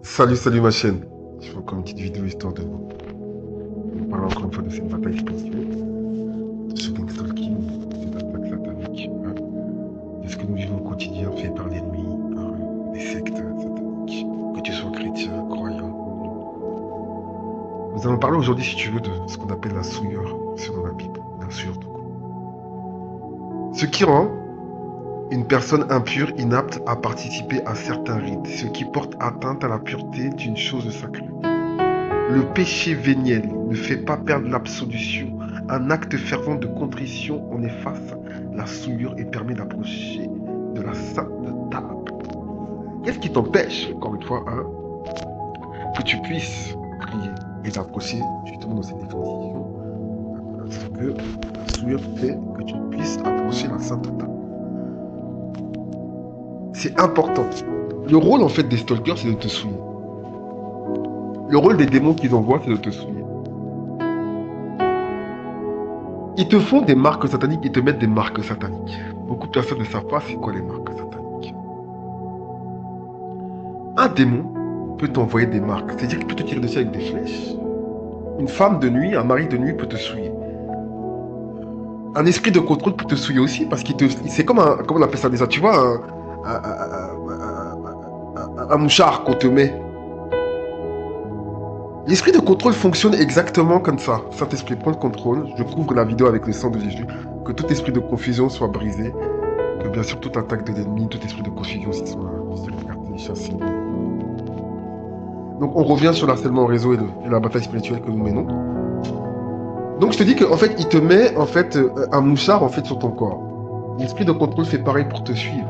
Salut ma chaîne. Je fais encore une petite vidéo histoire de vous parler encore une fois de cette bataille spirituelle, de ce gangstalking, de cette attaque satanique, hein, de ce que nous vivons au quotidien fait par l'ennemi, par des sectes sataniques, que tu sois chrétien, croyant. Nous allons parler aujourd'hui, si tu veux, de ce qu'on appelle la souillure selon la Bible, la souillure tout court. Ce qui rend une personne impure, inapte à participer à certains rites, ce qui porte atteinte à la pureté d'une chose sacrée. Le péché véniel ne fait pas perdre l'absolution. Un acte fervent de contrition en efface la souillure et permet d'approcher de la sainte table. Qu'est-ce qui t'empêche, encore une fois, que tu puisses prier et d'approcher justement dans cette définition, ce que la souillure fait que tu puisses approcher la sainte table. C'est important. Le rôle en fait des stalkers, c'est de te souiller. Le rôle des démons qu'ils envoient, c'est de te souiller. Ils te font des marques sataniques, ils te mettent des marques sataniques. Beaucoup de personnes ne savent pas c'est quoi les marques sataniques. Un démon peut t'envoyer des marques, c'est-à-dire qu'il peut te tirer dessus avec des flèches. Une femme de nuit, un mari de nuit peut te souiller. Un esprit de contrôle peut te souiller aussi, parce qu'il te... C'est comme un... Comment on appelle ça déjà? Tu vois, un mouchard qu'on te met. L'esprit de contrôle fonctionne exactement comme ça. Saint-Esprit, prends le contrôle. Je couvre la vidéo avec le sang de Jésus. Que tout esprit de confusion soit brisé. Que bien sûr, toute attaque de l'ennemi, tout esprit de confusion soit écarté, chassé. Donc, on revient sur l'harcèlement au réseau et la bataille spirituelle que nous menons. Donc, je te dis qu'en fait, il te met en fait un mouchard en fait sur ton corps. L'esprit de contrôle fait pareil pour te suivre.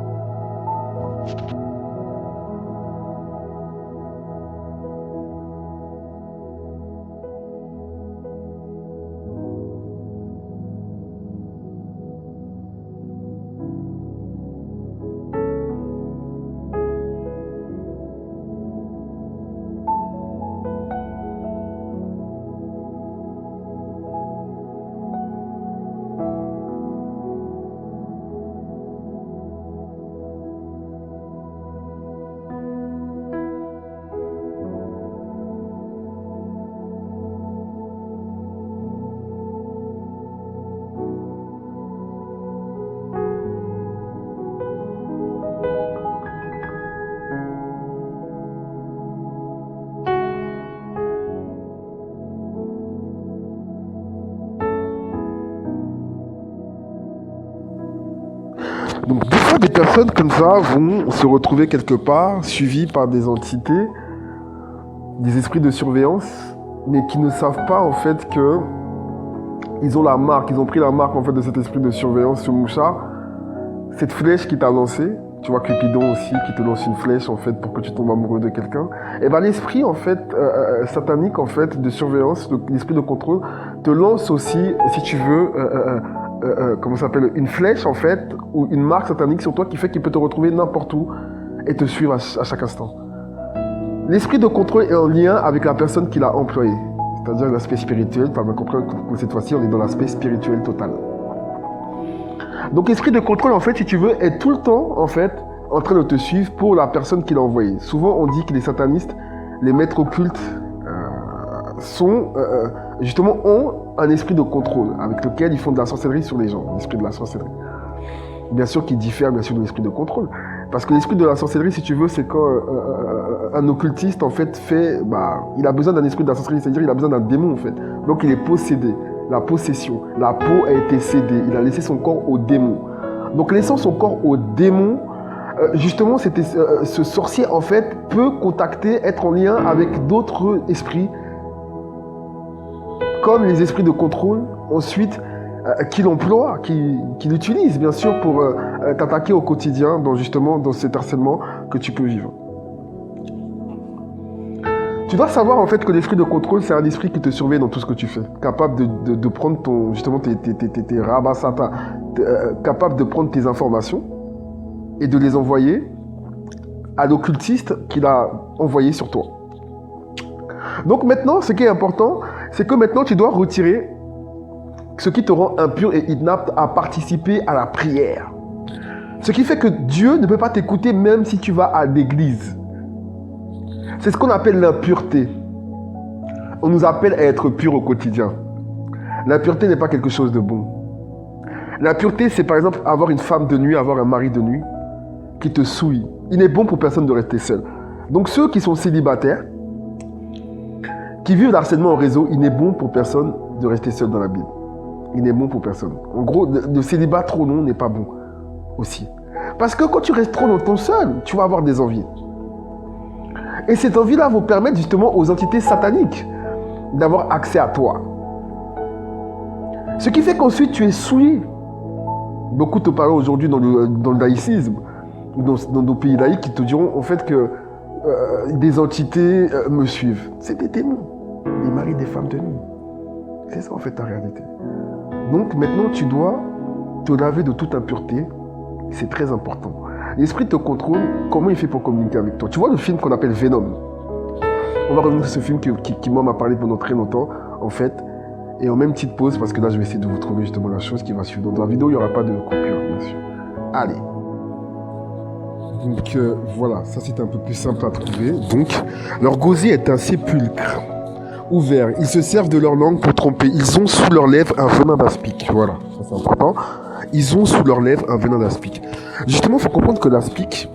Donc, des fois, des personnes comme ça vont se retrouver quelque part, suivies par des entités, des esprits de surveillance, mais qui ne savent pas en fait que ils ont la marque, ils ont pris la marque en fait de cet esprit de surveillance sur Mouchard. Cette flèche qui t'a lancée, tu vois Cupidon aussi qui te lance une flèche en fait pour que tu tombes amoureux de quelqu'un. Et ben l'esprit en fait satanique en fait de surveillance, l'esprit de contrôle te lance aussi, si tu veux, comment ça s'appelle, une flèche en fait ou une marque satanique sur toi qui fait qu'il peut te retrouver n'importe où et te suivre à chaque instant. L'esprit de contrôle est en lien avec la personne qui l'a employé, c'est-à-dire l'aspect spirituel. Tu vas comprendre que cette fois-ci on est dans l'aspect spirituel total. Donc l'esprit de contrôle, en fait, si tu veux, est tout le temps, en fait, en train de te suivre pour la personne qui l'a envoyé. Souvent, on dit que les satanistes, les maîtres occultes, justement, ont un esprit de contrôle avec lequel ils font de la sorcellerie sur les gens, l'esprit de la sorcellerie. Bien sûr qu'il diffère, bien sûr, de l'esprit de contrôle. Parce que l'esprit de la sorcellerie, si tu veux, c'est quand un occultiste, en fait, il a besoin d'un esprit de la sorcellerie, c'est-à-dire il a besoin d'un démon, en fait. Donc il est possédé. La possession, la peau a été cédée, il a laissé son corps au démon. Donc laissant son corps au démon, justement ce sorcier en fait peut contacter, être en lien avec d'autres esprits, comme les esprits de contrôle, ensuite qu'il emploie, qu'il utilise bien sûr pour t'attaquer au quotidien dans cet harcèlement que tu peux vivre. Tu dois savoir en fait que l'esprit de contrôle, c'est un esprit qui te surveille dans tout ce que tu fais. Capable de prendre tes rabassata, capable de prendre tes informations et de les envoyer à l'occultiste qu'il a envoyé sur toi. Donc maintenant, ce qui est important, c'est que maintenant tu dois retirer ce qui te rend impur et inapte à participer à la prière. Ce qui fait que Dieu ne peut pas t'écouter même si tu vas à l'église. C'est ce qu'on appelle l'impureté. On nous appelle à être pur au quotidien. L'impureté n'est pas quelque chose de bon. L'impureté, c'est par exemple avoir une femme de nuit, avoir un mari de nuit qui te souille. Il n'est bon pour personne de rester seul. Donc ceux qui sont célibataires, qui vivent l'harcèlement en réseau, il n'est bon pour personne de rester seul dans la Bible. Il n'est bon pour personne. En gros, le célibat trop long n'est pas bon aussi. Parce que quand tu restes trop longtemps seul, tu vas avoir des envies. Et cette envie-là va permettre justement aux entités sataniques d'avoir accès à toi. Ce qui fait qu'ensuite tu es souillé. Beaucoup te parlent aujourd'hui dans le laïcisme, dans nos pays laïcs, qui te diront en fait que des entités me suivent. C'est des démons, des maris des femmes de nuit. C'est ça en fait ta réalité. Donc maintenant tu dois te laver de toute impureté. C'est très important. L'esprit te contrôle. Comment il fait pour communiquer avec toi? Tu vois le film qu'on appelle Venom? On va revenir sur ce film qui moi m'a parlé pendant très longtemps, en fait. Et en même petite pause, parce que là, je vais essayer de vous trouver justement la chose qui va suivre. Donc, dans la vidéo, il n'y aura pas de coupure, bien sûr. Allez. Donc, voilà. Ça, c'est un peu plus simple à trouver. Donc, leur gosier est un sépulcre ouvert. Ils se servent de leur langue pour tromper. Ils ont sous leurs lèvres un venin d'aspic. Voilà. Ça, c'est important. Ils ont sous leurs lèvres un venin d'aspic. Justement, il faut comprendre que l'aspic,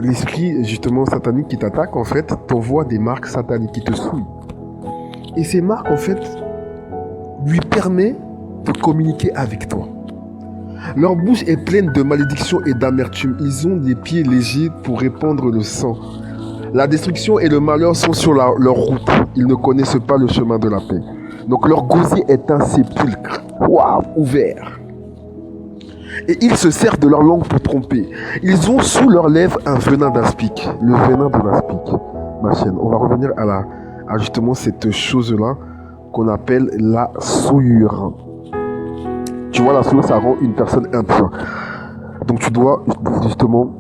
l'esprit justement satanique qui t'attaque, en fait, t'envoie des marques sataniques qui te souillent. Et ces marques, en fait, lui permettent de communiquer avec toi. Leur bouche est pleine de malédictions et d'amertume. Ils ont des pieds légers pour répandre le sang. La destruction et le malheur sont sur leur route. Ils ne connaissent pas le chemin de la paix. Donc leur gosier est un sépulcre. Waouh, ouvert. Et ils se servent de leur langue pour tromper. Ils ont sous leurs lèvres un venin d'aspic. Le venin de l'aspic. Ma chaîne. On va revenir à justement cette chose-là qu'on appelle la souillure. Tu vois, la souillure, ça rend une personne impure. Donc tu dois justement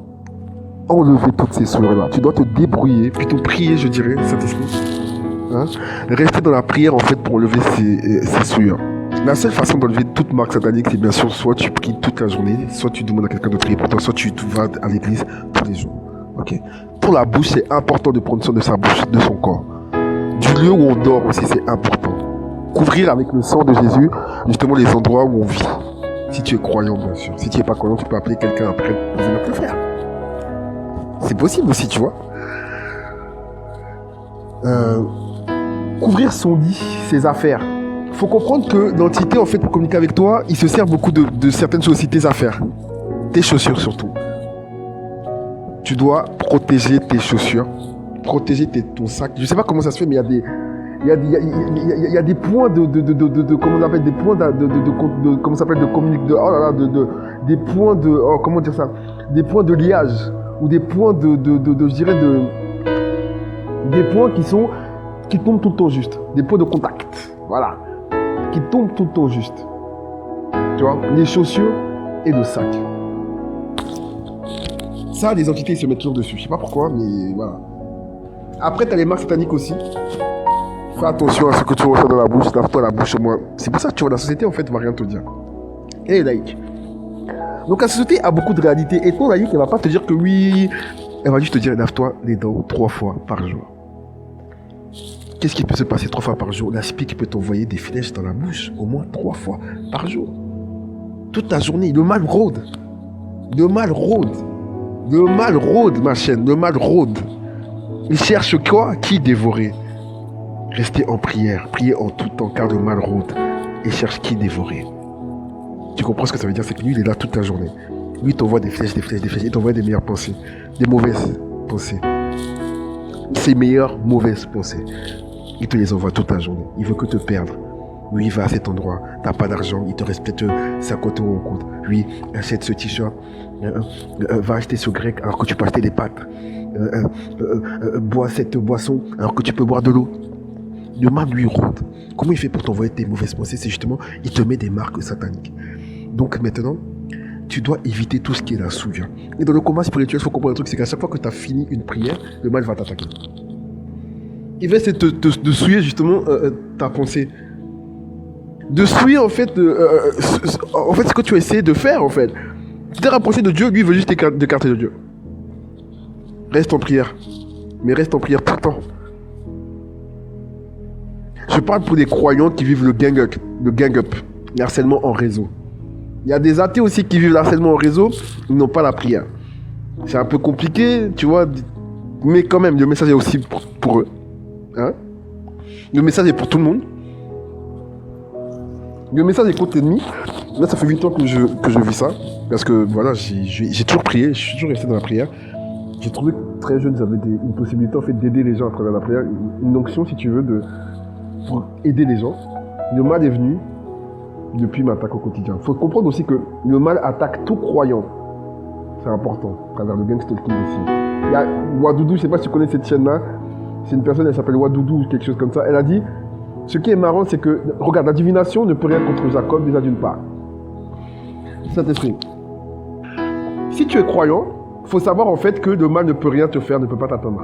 enlever toutes ces souillures-là. Tu dois te débrouiller, plutôt prier, je dirais, Saint-Esprit. Hein? Rester dans la prière, en fait, pour enlever ces souillures. La seule façon d'enlever toute marque satanique, c'est bien sûr, soit tu pries toute la journée, soit tu demandes à quelqu'un de prier pour toi, soit tu vas à l'église tous les jours. Ok. Pour la bouche, c'est important de prendre soin de sa bouche, de son corps. Du lieu où on dort aussi, c'est important. Couvrir avec le sang de Jésus, justement, les endroits où on vit. Si tu es croyant, bien sûr. Si tu n'es pas croyant, tu peux appeler quelqu'un après pour venir te le faire. C'est possible aussi, tu vois. Couvrir son lit, ses affaires. Il faut comprendre que l'entité, en fait, pour communiquer avec toi, il se sert beaucoup de certaines choses, aussi tes affaires. Tes chaussures, surtout. Tu dois protéger tes chaussures, protéger ton sac. Je ne sais pas comment ça se fait, mais il y a des points comment on appelle, des points comment ça s'appelle, des points de, comment dire ça, des points de liage, ou des points je dirais des points qui tombent tout le temps juste, des points de contact, voilà, qui tombent tout le temps juste. Tu vois, les chaussures et le sac. Ça, les entités se mettent toujours dessus. Je sais pas pourquoi, mais voilà. Après, tu as les marques sataniques aussi. Fais attention à ce que tu reçois dans la bouche. Lave-toi la bouche au moins. C'est pour ça que tu vois, la société, en fait, va rien te dire. Elle est laïque. Donc, la société a beaucoup de réalité. Et ton laïque, elle va pas te dire que oui. Elle va juste te dire, lave-toi les dents 3 fois par jour. Qu'est-ce qui peut se passer 3 fois par jour? L'aspic peut t'envoyer des flèches dans la bouche au moins 3 fois par jour. Toute la journée. Le mal rôde. Le mal rôde. Le mal rôde, ma chaîne. Le mal rôde. Il cherche quoi? Qui dévorer? Restez en prière. Priez en tout temps car le mal rôde. Et cherche qui dévorer. Tu comprends ce que ça veut dire? C'est que lui, il est là toute la journée. Lui, il t'envoie des flèches. Il t'envoie des meilleures pensées. Des mauvaises pensées. Ses meilleures mauvaises pensées. Il te les envoie toute la journée. Il veut que te perdre. Lui, il va à cet endroit. T'as pas d'argent. Il te reste peut-être 50 € en compte. Lui, achète ce t-shirt. Va acheter ce grec alors que tu peux acheter des pâtes. Bois cette boisson alors que tu peux boire de l'eau. Le mal lui rôde. Comment il fait pour t'envoyer tes mauvaises pensées? C'est justement, il te met des marques sataniques. Donc maintenant, tu dois éviter tout ce qui est la souillure. Et dans le combat spirituel, il faut comprendre un truc, c'est qu'à chaque fois que tu as fini une prière, le mal va t'attaquer. Il va essayer de souiller justement ta pensée. De souiller en fait, ce que tu as essayé de faire en fait. Tu t'es rapproché de Dieu, lui il veut juste t'écarter de Dieu. Reste en prière. mais reste en prière tout le temps. Je parle pour des croyants qui vivent le gang-up, le harcèlement en réseau. Il y a des athées aussi qui vivent le harcèlement en réseau, ils n'ont pas la prière. C'est un peu compliqué, tu vois, mais quand même, le message est aussi pour eux. Hein? Le message est pour tout le monde. Le message est contre l'ennemi. Là, ça fait 8 ans que je vis ça. Parce que voilà, j'ai toujours prié, je suis toujours resté dans la prière. J'ai trouvé que très jeune, j'avais une possibilité en fait d'aider les gens à travers la prière. Une onction, si tu veux, pour aider les gens. Le mal est venu, depuis m'attaque au quotidien. Il faut comprendre aussi que le mal attaque tout croyant. C'est important, à travers le gang stalking aussi. Il y a Wadoudou, je ne sais pas si tu connais cette chaîne-là. C'est une personne, elle s'appelle Wadoudou ou quelque chose comme ça. Elle a dit, ce qui est marrant, c'est que, regarde, la divination ne peut rien contre Jacob, déjà d'une part. Saint-Esprit. Si tu es croyant, il faut savoir en fait que le mal ne peut rien te faire, ne peut pas t'atteindre.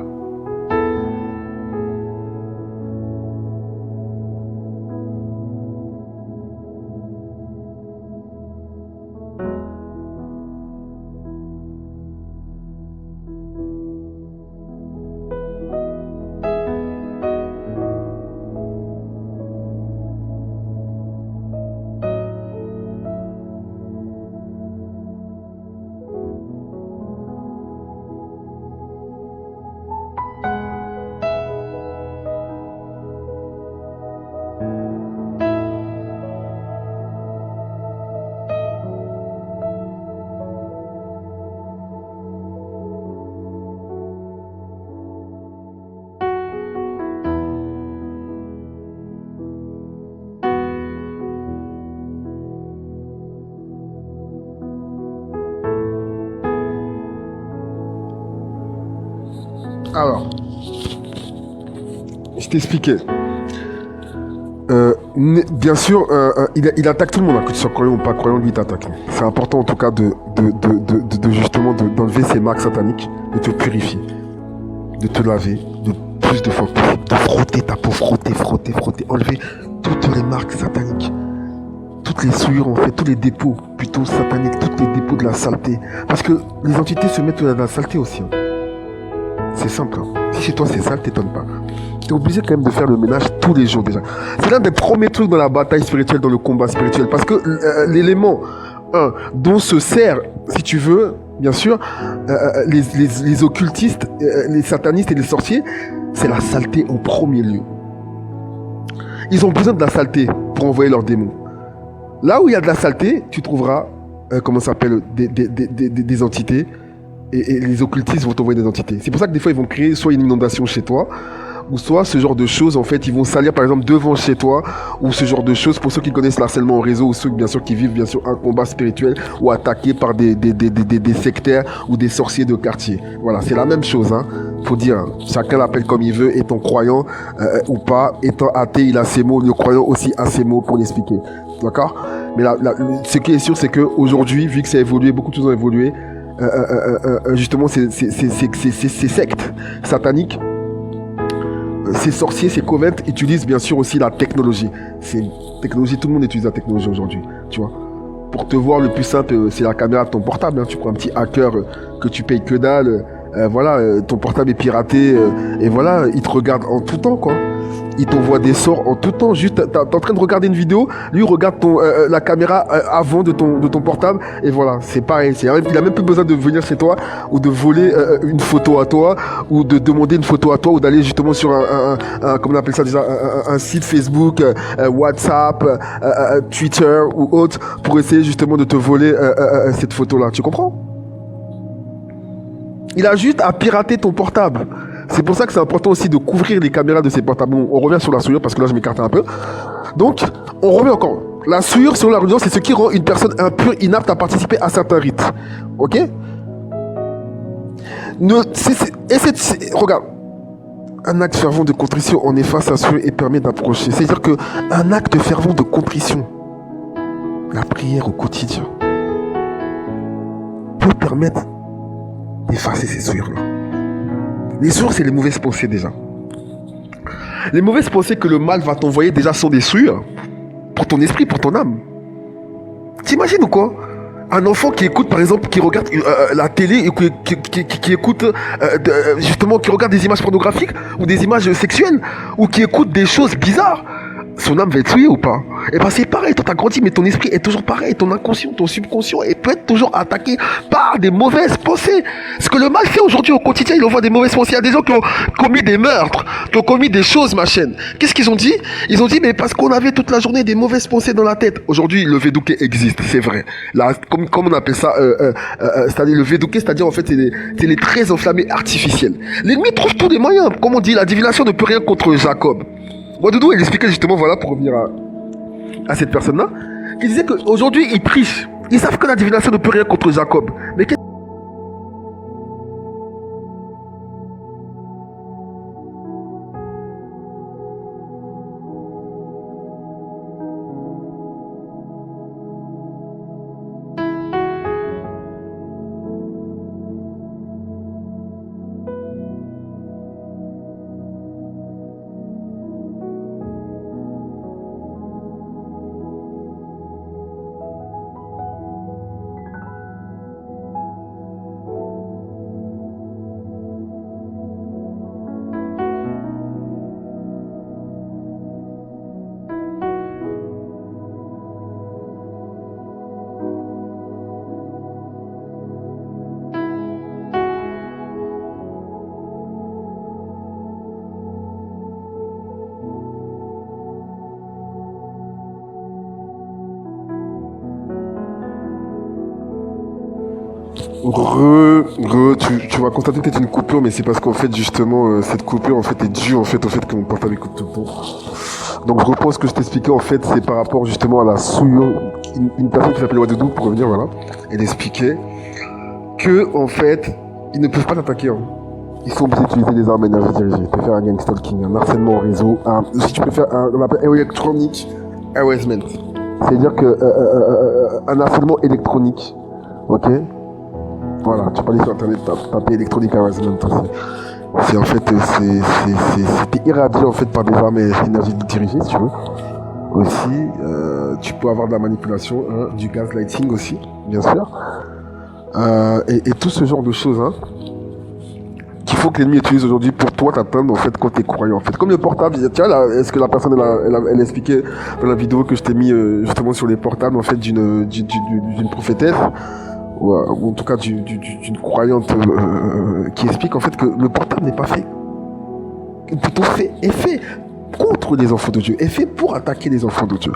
Alors, je t'expliquais. Bien sûr, il attaque tout le monde, hein, que tu sois croyant ou pas croyant, lui il t'attaque. C'est important en tout cas de justement d'enlever ces marques sataniques, de te purifier, de te laver, de plus de fois possible, de frotter ta peau, frotter, enlever toutes les marques sataniques, toutes les souillures en fait, tous les dépôts plutôt sataniques, tous les dépôts de la saleté. Parce que les entités se mettent dans la saleté aussi. Hein. C'est simple. Hein. Si chez toi c'est sale, t'étonnes pas. T'es obligé quand même de faire le ménage tous les jours déjà. C'est l'un des premiers trucs dans la bataille spirituelle, dans le combat spirituel. Parce que l'élément dont se sert, si tu veux, bien sûr, les occultistes, les satanistes et les sorciers, c'est la saleté en premier lieu. Ils ont besoin de la saleté pour envoyer leurs démons. Là où il y a de la saleté, tu trouveras, comment ça s'appelle, des entités. Et les occultistes vont t'envoyer des entités. C'est pour ça que des fois, ils vont créer soit une inondation chez toi, ou soit ce genre de choses, en fait, ils vont salir, par exemple, devant chez toi, ou ce genre de choses, pour ceux qui connaissent l'harcèlement au réseau, ou ceux, bien sûr, qui vivent, bien sûr, un combat spirituel, ou attaqués par des sectaires, ou des sorciers de quartier. Voilà, c'est la même chose, hein. Faut dire, chacun l'appelle comme il veut, étant croyant, ou pas, étant athée, il a ses mots, le croyant aussi a ses mots pour l'expliquer. D'accord? Mais ce qui est sûr, c'est qu'aujourd'hui, vu que ça a évolué, beaucoup de choses ont évolué, justement ces sectes sataniques, ces sorciers, ces convents utilisent bien sûr aussi la technologie. C'est une technologie, tout le monde utilise la technologie aujourd'hui, tu vois. Pour te voir, le plus simple, c'est la caméra de ton portable, hein. Tu prends un petit hacker que tu payes que dalle, voilà, ton portable est piraté, et voilà, il te regarde en tout temps, quoi. Il t'envoie des sorts en tout temps. Juste, t'es en train de regarder une vidéo, lui regarde la caméra avant de ton portable, et voilà, c'est pareil. Il a même plus besoin de venir chez toi, ou de voler une photo à toi, ou de demander une photo à toi, ou d'aller justement sur comment on appelle ça déjà, un site Facebook, WhatsApp, Twitter ou autre, pour essayer justement de te voler cette photo-là. Tu comprends? Il a juste à pirater ton portable. C'est pour ça que c'est important aussi de couvrir les caméras de ces portables. Bon, on revient sur la souillure parce que là je m'écarte un peu. Donc, on revient encore. La souillure sur la religion, c'est ce qui rend une personne impure, inapte à participer à certains rites. Ok? Regarde. Un acte fervent de contrition en efface la souillure et permet d'approcher. C'est-à-dire qu'un acte fervent de contrition, la prière au quotidien, peut permettre d'effacer ces souillures-là. Les souillures, c'est les mauvaises pensées déjà. Les mauvaises pensées que le mal va t'envoyer déjà sont des souillures pour ton esprit, pour ton âme. T'imagines ou quoi? Un enfant qui écoute, par exemple, qui regarde la télé et qui écoute, justement, qui regarde des images pornographiques ou des images sexuelles ou qui écoute des choses bizarres, son âme va être souillée ou pas? Et ben c'est pareil, toi t'as grandi, mais ton esprit est toujours pareil, ton inconscient, ton subconscient, et peut être toujours attaqué par des mauvaises pensées. Ce que le mal fait aujourd'hui au quotidien, il envoie des mauvaises pensées. Il y a des gens qui ont commis des meurtres, qui ont commis des choses, ma chaîne. Qu'est-ce qu'ils ont dit? Ils ont dit, mais parce qu'on avait toute la journée des mauvaises pensées dans la tête. Aujourd'hui, le Védouké existe, c'est vrai. Là, comme on appelle ça, c'est-à-dire le Védouké, c'est-à-dire en fait, c'est les traits enflammés artificiels. L'ennemi trouve tous les moyens. Comme on dit, la divination ne peut rien contre Jacob. Wadoudou, il expliquait justement, voilà, pour revenir à cette personne-là, qui disait qu'aujourd'hui, ils trichent. Ils savent que la divination ne peut rien contre Jacob. Mais tu vas constater peut-être une coupure, mais c'est parce qu'en fait, justement, cette coupure, en fait, est due, en fait, au fait que mon portable écoute tout le temps. Donc, je reprends ce que je t'expliquais, en fait, c'est par rapport, justement, à la souillure. Une personne qui s'appelle Wadoudou, pour revenir, voilà, elle expliquait que, en fait, ils ne peuvent pas t'attaquer, hein. Ils sont obligés d'utiliser des armes énergie dirigées, de faire un gang stalking, un harcèlement au réseau, si tu peux faire on appelle electronic harassment. C'est-à-dire que, un harcèlement électronique, ok? Voilà, tu peux aller sur internet, taper Electronic Harassment aussi. C'est en fait, c'était irradié en fait par des armes énergiques dirigées, si tu veux. Aussi, tu peux avoir de la manipulation, hein, du gaslighting aussi, bien sûr. Et tout ce genre de choses, hein, qu'il faut que l'ennemi utilise aujourd'hui pour toi t'atteindre en fait quand t'es croyant en fait. Comme le portable, tiens là, est-ce que la personne elle expliquait dans la vidéo que je t'ai mis justement sur les portables en fait d'une prophétesse, ou en tout cas d'une croyante qui explique en fait que le portable n'est pas fait, plutôt est fait contre les enfants de Dieu, est fait pour attaquer les enfants de Dieu.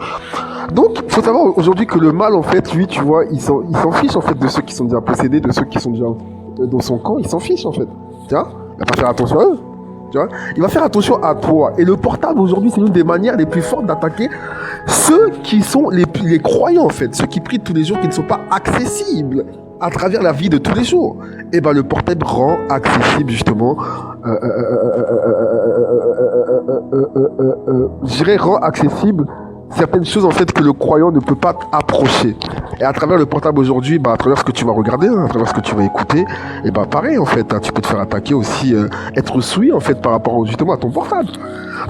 Donc, il faut savoir aujourd'hui que le mal, en fait, lui, tu vois, il s'en fiche en fait de ceux qui sont déjà possédés, de ceux qui sont déjà dans son camp, il s'en fiche en fait. Tu vois, il va pas faire attention à eux. Tu vois, il va faire attention à toi. Et le portable aujourd'hui, c'est l'une des manières les plus fortes d'attaquer ceux qui sont les croyants en fait, ceux qui prient tous les jours, qui ne sont pas accessibles à travers la vie de tous les jours. Et ben le portable rend accessible justement, je dirais rend accessible certaines choses en fait que le croyant ne peut pas approcher. Et à travers le portable aujourd'hui, bah, à travers ce que tu vas regarder, hein, à travers ce que tu vas écouter, et bah pareil en fait, hein, tu peux te faire attaquer aussi, être souillé en fait par rapport justement à ton portable.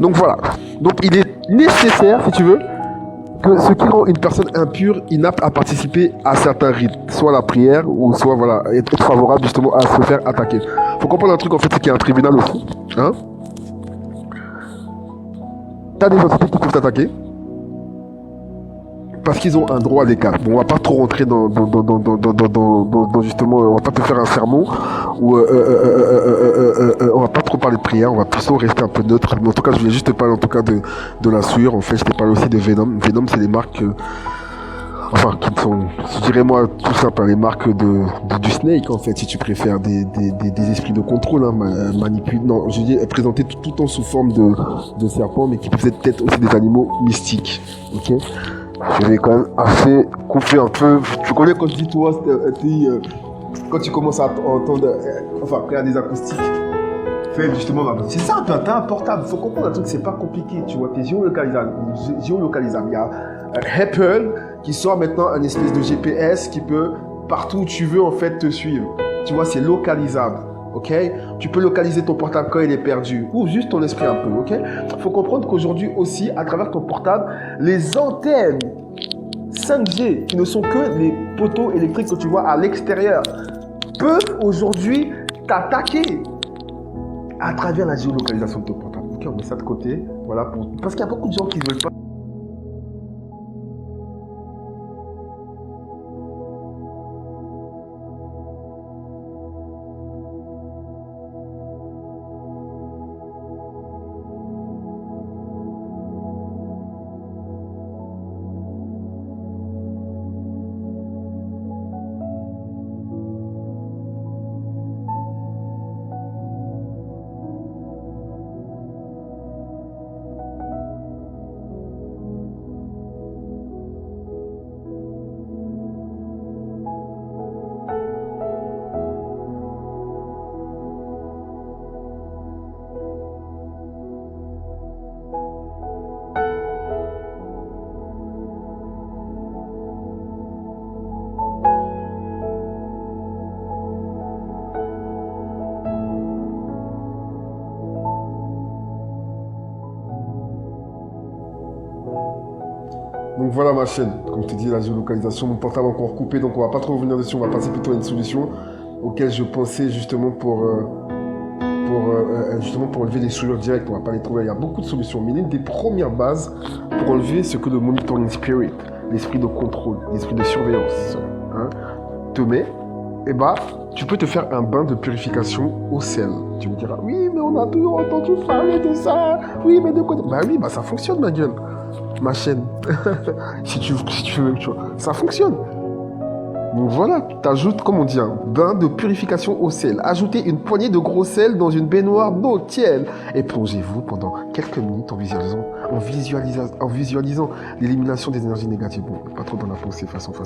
Donc voilà. Donc il est nécessaire, si tu veux, que ce qui rend une personne impure, inapte à participer à certains rites, soit la prière ou soit voilà être favorable justement à se faire attaquer. Faut comprendre un truc en fait, c'est qu'il y a un tribunal aussi, hein. T'as des entités qui peuvent t'attaquer parce qu'ils ont un droit d'écart. Bon, on va pas trop rentrer dans justement, on va pas te faire un sermon ou on va pas trop parler de prière, on va plutôt rester un peu neutre. Mais en tout cas, je voulais juste te parler en tout cas de la souillure. En fait, je t'ai parlé aussi de Venom. Venom, c'est des marques, enfin, qui sont, je dirais moi, tout simple, les marques du Snake en fait, si tu préfères, des esprits de contrôle, hein, non, je dis présentés tout le temps sous forme de serpents, mais qui peuvent être peut-être aussi des animaux mystiques, ok. Je vais quand même assez couper un peu. Tu connais quand tu dis toi, quand tu commences à entendre, enfin, quand il y a des acoustiques, fais justement, c'est ça, t'as un portable. Faut comprendre un truc, c'est pas compliqué, tu vois, t'es géolocalisable. Il y a Apple qui sort maintenant un espèce de GPS qui peut, partout où tu veux, en fait, te suivre. Tu vois, c'est localisable. Ok, tu peux localiser ton portable quand il est perdu ou juste ton esprit un peu. Ok, faut comprendre qu'aujourd'hui aussi, à travers ton portable, les antennes 5G, qui ne sont que les poteaux électriques que tu vois à l'extérieur, peuvent aujourd'hui t'attaquer à travers la géolocalisation de ton portable. Ok, on met ça de côté. Voilà, parce qu'il y a beaucoup de gens qui ne veulent pas. Donc voilà ma chaîne, comme je t'ai dit, la géolocalisation, mon portable encore coupé, donc on va pas trop revenir dessus, on va passer plutôt à une solution auquel je pensais justement pour enlever les souillures directes, on va pas les trouver, il y a beaucoup de solutions, mais l'une des premières bases pour enlever ce que le monitoring spirit, l'esprit de contrôle, l'esprit de surveillance, hein, te met, et bah, tu peux te faire un bain de purification au sel. Tu me diras, oui, mais on a toujours entendu parler de ça, oui, mais de quoi? Bah oui, bah ça fonctionne ma gueule. Ma chaîne, si tu veux même chose, ça fonctionne. Donc voilà, t'ajoutes, comme on dit, un bain de purification au sel. Ajoutez une poignée de gros sel dans une baignoire d'eau tiède et plongez-vous pendant quelques minutes en visualisant l'élimination des énergies négatives. Bon, pas trop dans la pensée, façon. Toi,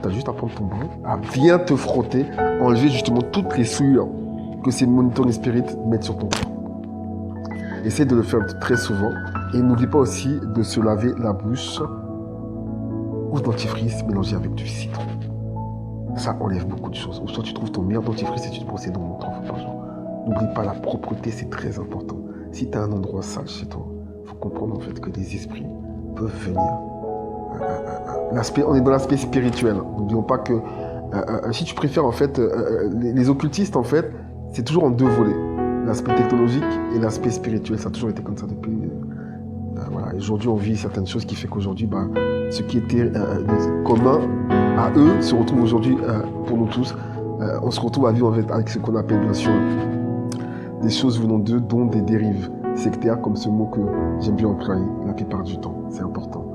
t'as juste à prendre ton bain, à bien te frotter, enlever justement toutes les souillures que ces monitoring spirit mettent sur ton corps. Essaye de le faire très souvent. Et n'oublie pas aussi de se laver la bouche au dentifrice mélangé avec du citron. Ça enlève beaucoup de choses. Ou soit tu trouves ton meilleur dentifrice et tu te brosses les dents 3 fois par jour. N'oublie pas la propreté, c'est très important. Si tu as un endroit sale chez toi, il faut comprendre en fait que des esprits peuvent venir. On est dans l'aspect spirituel. N'oublions pas que si tu préfères en fait, les occultistes en fait, c'est toujours en deux volets. L'aspect technologique et l'aspect spirituel, ça a toujours été comme ça depuis. Voilà. Aujourd'hui, on vit certaines choses qui fait qu'aujourd'hui, ce qui était commun à eux se retrouve aujourd'hui pour nous tous. On se retrouve à vivre en fait, avec ce qu'on appelle bien sûr des choses venant d'eux, dont des dérives sectaires, comme ce mot que j'aime bien employer la plupart du temps. C'est important.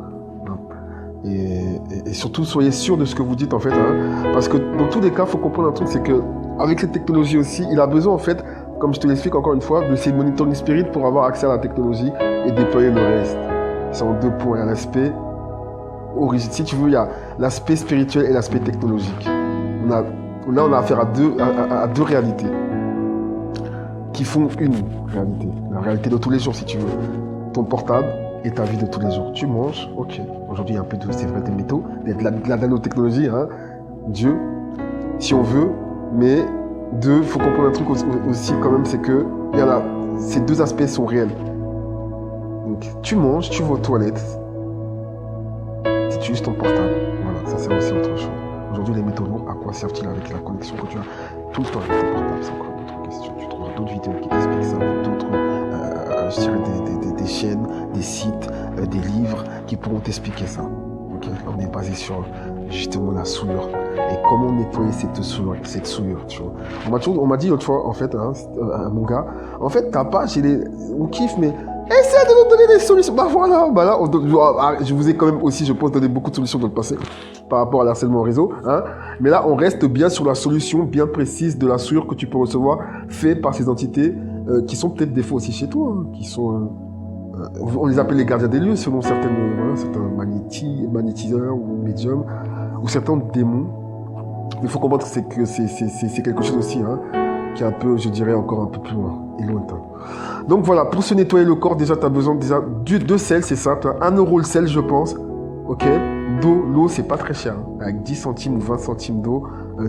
Et surtout, soyez sûr de ce que vous dites en fait, parce que dans tous les cas, il faut comprendre un truc, c'est que avec cette technologie aussi, il a besoin en fait, comme je te l'explique encore une fois, de ces monitoring spirit pour avoir accès à la technologie et déployer le reste. C'est en deux points. Il y a l'aspect original. Si tu veux, il y a l'aspect spirituel et l'aspect technologique. Là, on a affaire à deux réalités qui font une réalité. La réalité de tous les jours, si tu veux. Ton portable et ta vie de tous les jours. Tu manges, ok. Aujourd'hui, il y a un peu de, c'est vrai, des métaux, de la nanotechnologie, Dieu, si on veut, mais il faut comprendre un truc aussi quand même, c'est que ces deux aspects sont réels. Donc, tu manges, tu vas aux toilettes, tu utilises ton portable. Voilà, ça c'est aussi autre chose. Aujourd'hui, les métaux lourds, à quoi servent-ils avec la connexion que tu as tout le temps avec ton portable? C'est encore une autre question. Tu trouveras d'autres vidéos qui t'expliquent ça, d'autres, je dirais des chaînes, des sites, des livres qui pourront t'expliquer ça. Okay, on est basé sur justement la souillure et comment nettoyer cette souillure, tu vois. On m'a dit l'autre fois, en fait, mon gars, en fait, on kiffe, mais essaie de nous donner des solutions. Bah voilà, là, je vous ai quand même aussi, je pense, donné beaucoup de solutions dans le passé par rapport à l'harcèlement au réseau, mais là, on reste bien sur la solution bien précise de la souillure que tu peux recevoir, fait par ces entités qui sont peut-être des fois aussi chez toi, qui sont... on les appelle les gardiens des lieux selon certains magnétiseurs ou médiums ou certains démons. Il faut comprendre que c'est quelque chose aussi qui est un peu, je dirais, encore un peu plus loin et lointain. Donc voilà, pour se nettoyer le corps, déjà tu as besoin de sel, c'est simple, 1 € le sel je pense, ok. L'eau c'est pas très cher, avec 10 centimes ou 20 centimes d'eau,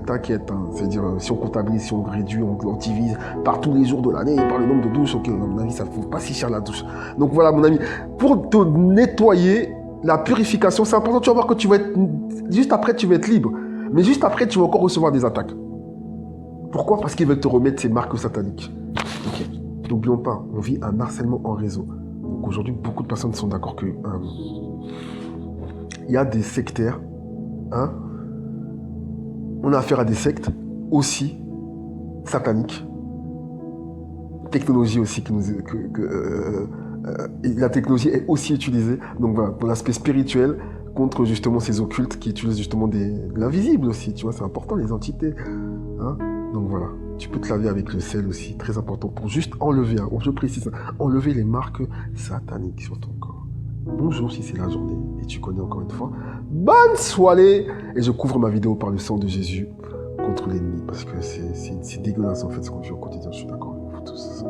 t'inquiète, c'est-à-dire si on comptabilise, si on réduit, on divise par tous les jours de l'année, par le nombre de douches, ok, à mon avis ça ne vaut pas si cher la douche. Donc voilà mon ami, pour te nettoyer, La purification, c'est important. Tu vas voir que tu vas être... Juste après, tu vas être libre. Mais juste après, tu vas encore recevoir des attaques. Pourquoi? Parce qu'ils veulent te remettre ces marques sataniques. Ok. N'oublions pas, on vit un harcèlement en réseau. Donc aujourd'hui, beaucoup de personnes sont d'accord que... il y a des sectaires. Hein? On a affaire à des sectes aussi sataniques. Technologie aussi qui nous... la technologie est aussi utilisée, donc voilà, pour l'aspect spirituel, contre justement ces occultes qui utilisent justement de l'invisible aussi, tu vois, c'est important, les entités. Hein, donc voilà, tu peux te laver avec le sel aussi, très important, pour juste enlever, hein, je précise, enlever les marques sataniques sur ton corps. Bonjour si c'est la journée, et tu connais encore une fois, bonne soirée, et je couvre ma vidéo par le sang de Jésus contre l'ennemi, parce que c'est dégueulasse en fait ce qu'on fait au quotidien, je suis d'accord avec vous tous.